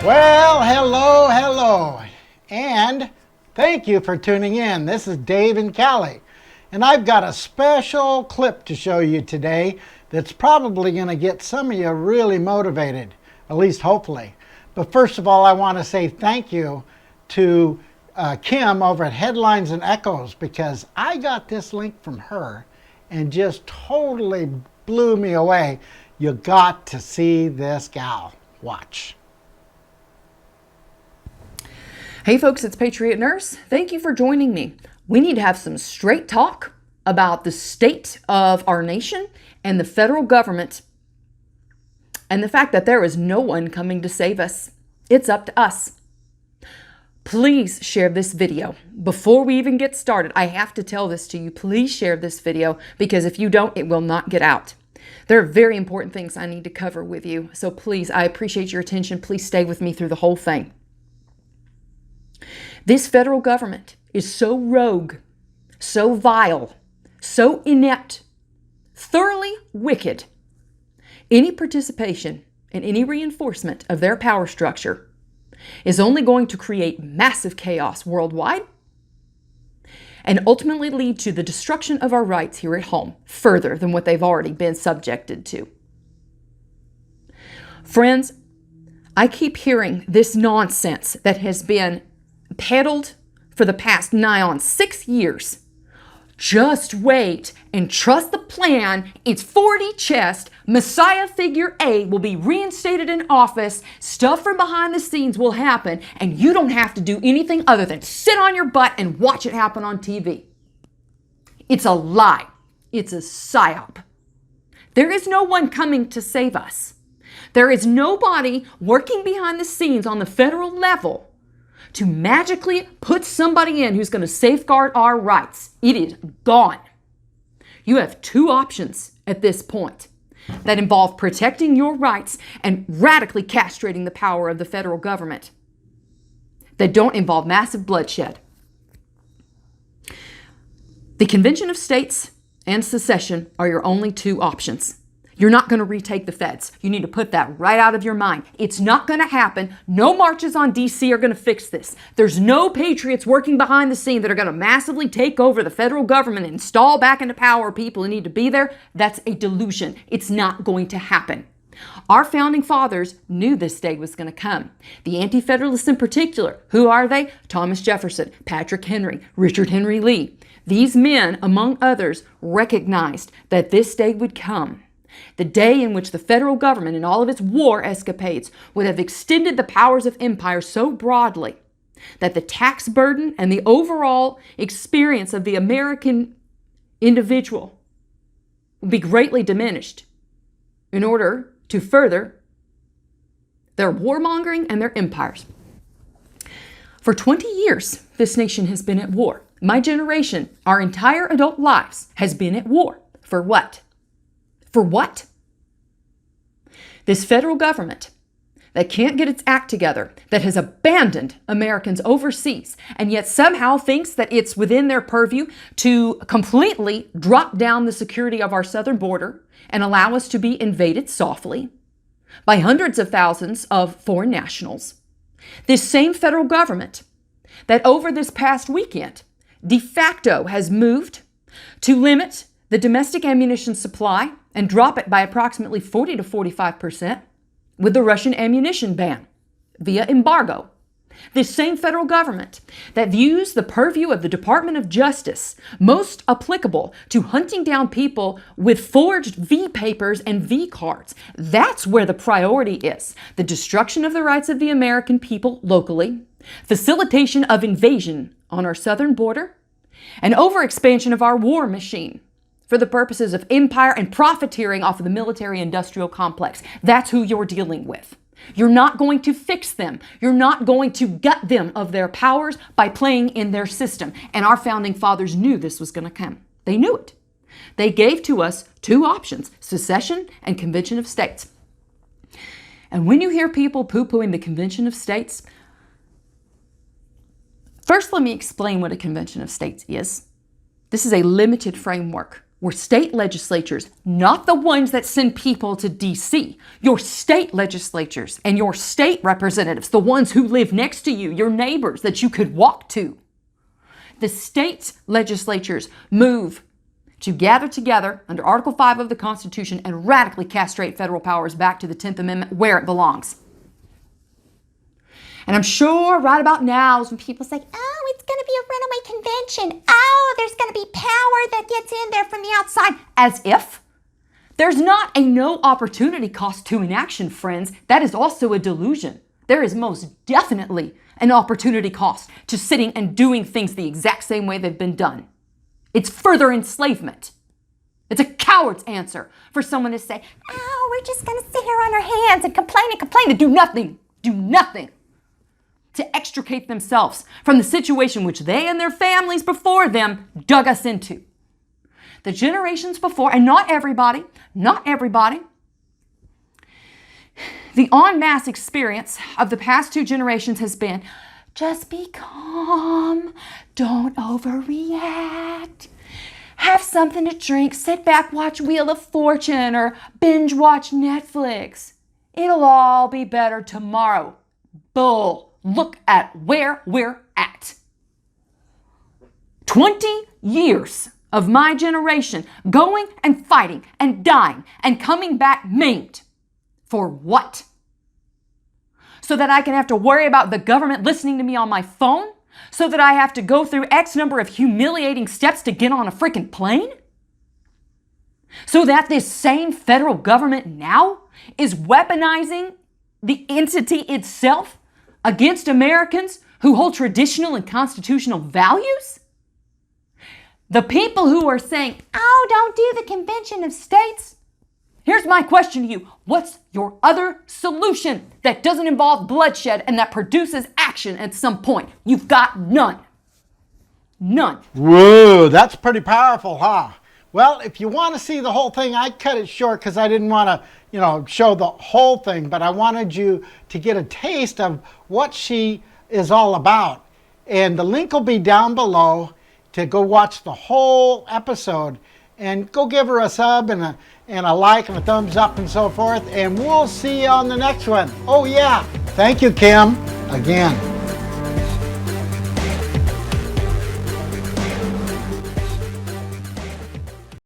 Well, hello, and thank you for tuning in. This is Dave in Cali, and I've got a special clip to show you today that's probably going to get some of you really motivated, at least hopefully. But first of all, I want to say thank you to Kim over at Headlines and Echoes, because I got this link from her and just totally blew me away. You got to see this gal. Watch. Hey folks, it's Patriot Nurse. Thank you for joining me. We need to have some straight talk about the state of our nation and the federal government and the fact that there is no one coming to save us. It's up to us. Please share this video. Before we even get started, I have to tell this to you. Please share this video, because if you don't, it will not get out. There are very important things I need to cover with you. So please, I appreciate your attention. Please stay with me through the whole thing. This federal government is so rogue, so vile, so inept, thoroughly wicked. Any participation in any reinforcement of their power structure is only going to create massive chaos worldwide and ultimately lead to the destruction of our rights here at home, further than what they've already been subjected to. Friends, I keep hearing this nonsense that has been peddled for the past nigh on 6 years. Just wait and trust the plan. It's 4D chest. Messiah figure A will be reinstated in office. Stuff from behind the scenes will happen, and you don't have to do anything other than sit on your butt and watch it happen on TV. It's a lie. It's a psyop. There is no one coming to save us. There is nobody working behind the scenes on the federal level to magically put somebody in who's going to safeguard our rights. It is gone. You have two options at this point that involve protecting your rights and radically castrating the power of the federal government, that don't involve massive bloodshed. The Convention of States and secession are your only two options. You're not going to retake the feds. You need to put that right out of your mind. It's not going to happen. No marches on D.C. are going to fix this. There's no patriots working behind the scene that are going to massively take over the federal government and install back into power people who need to be there. That's a delusion. It's not going to happen. Our founding fathers knew this day was going to come. The anti-federalists in particular, who are they? Thomas Jefferson, Patrick Henry, Richard Henry Lee. These men, among others, recognized that this day would come. The day in which the federal government and all of its war escapades would have extended the powers of empire so broadly that the tax burden and the overall experience of the American individual would be greatly diminished in order to further their warmongering and their empires. For 20 years, this nation has been at war. My generation, our entire adult lives, has been at war. For what? For what? This federal government that can't get its act together, that has abandoned Americans overseas, and yet somehow thinks that it's within their purview to completely drop down the security of our southern border and allow us to be invaded softly by hundreds of thousands of foreign nationals. This same federal government that over this past weekend de facto has moved to limit the domestic ammunition supply and drop it by approximately 40 to 45% with the Russian ammunition ban via embargo. This same federal government that views the purview of the Department of Justice most applicable to hunting down people with forged V papers and V cards. That's where the priority is. The destruction of the rights of the American people locally, facilitation of invasion on our southern border, and overexpansion of our war machine for the purposes of empire and profiteering off of the military-industrial complex. That's who you're dealing with. You're not going to fix them. You're not going to gut them of their powers by playing in their system. And our founding fathers knew this was going to come. They knew it. They gave to us two options, secession and Convention of States. And when you hear people poo-pooing the Convention of States, first let me explain what a Convention of States is. This is a limited framework were state legislatures, not the ones that send people to DC. Your state legislatures and your state representatives, the ones who live next to you, your neighbors that you could walk to. The state legislatures move to gather together under Article 5 of the Constitution and radically castrate federal powers back to the 10th Amendment where it belongs. And I'm sure right about now is when people say, oh, it's going to be a runaway convention. Oh, there's going to be power that gets in there from the outside. As if. There's not a no opportunity cost to inaction, friends. That is also a delusion. There is most definitely an opportunity cost to sitting and doing things the exact same way they've been done. It's further enslavement. It's a coward's answer for someone to say, oh, we're just going to sit here on our hands and complain and do nothing. Do nothing to extricate themselves from the situation which they and their families before them dug us into. The generations before, and not everybody, the en masse experience of the past two generations has been, just be calm, don't overreact, have something to drink, sit back, watch Wheel of Fortune, or binge watch Netflix. It'll all be better tomorrow. Bull. Look at where we're at. 20 years of my generation going and fighting and dying and coming back maimed. For what? So that I can have to worry about the government listening to me on my phone? So that I have to go through X number of humiliating steps to get on a freaking plane? So that this same federal government now is weaponizing the entity itself against Americans who hold traditional and constitutional values? The people who are saying, oh, don't do the Convention of States. Here's my question to you. What's your other solution that doesn't involve bloodshed and that produces action at some point? You've got none. None. Whoa, that's pretty powerful, huh? Well, if you want to see the whole thing, I cut it short because I didn't want to, show the whole thing, but I wanted you to get a taste of what she is all about. And the link will be down below to go watch the whole episode, and go give her a sub and a like and a thumbs up and so forth, and we'll see you on the next one. Oh yeah, thank you, Kim, again.